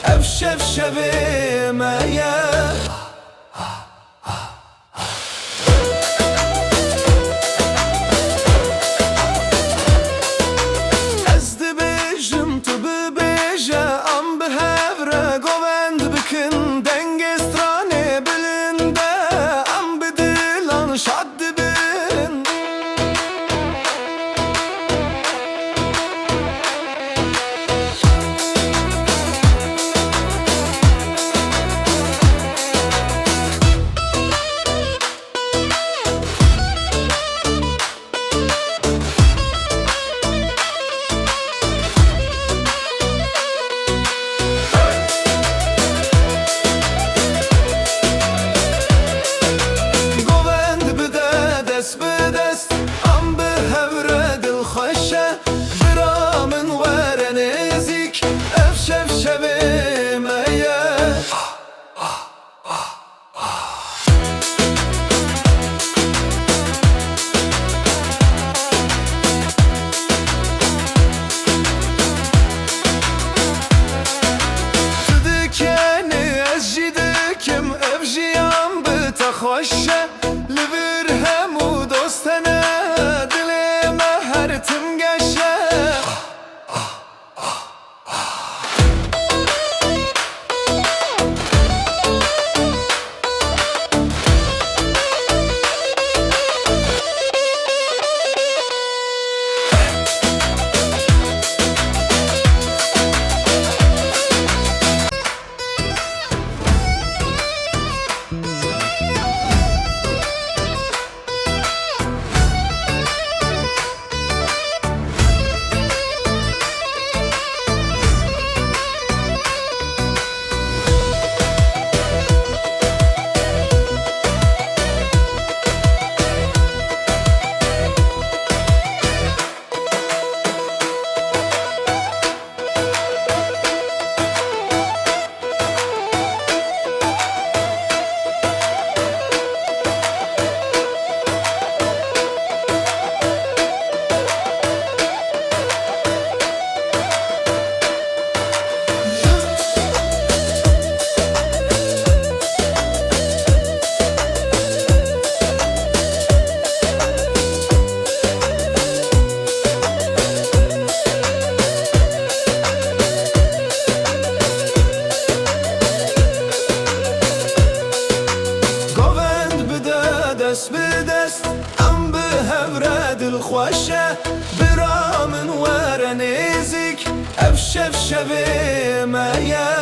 افشف شبه مایا از دی بیجم تو ببیجه ام به هفره گوند بکن دنگ استرانه بلنده ام به دلان شاد بین دست به دست ام به هوره دل خوشه برا من وره نزیک افشف شبه مایه تو دکنی از جی دکم اف جیم به تخوشه لبر همو دوستنه دل ما هر تم گشه دست به دست ام به هوره دل خوشه برا من وره نزیک افشف شبه مایه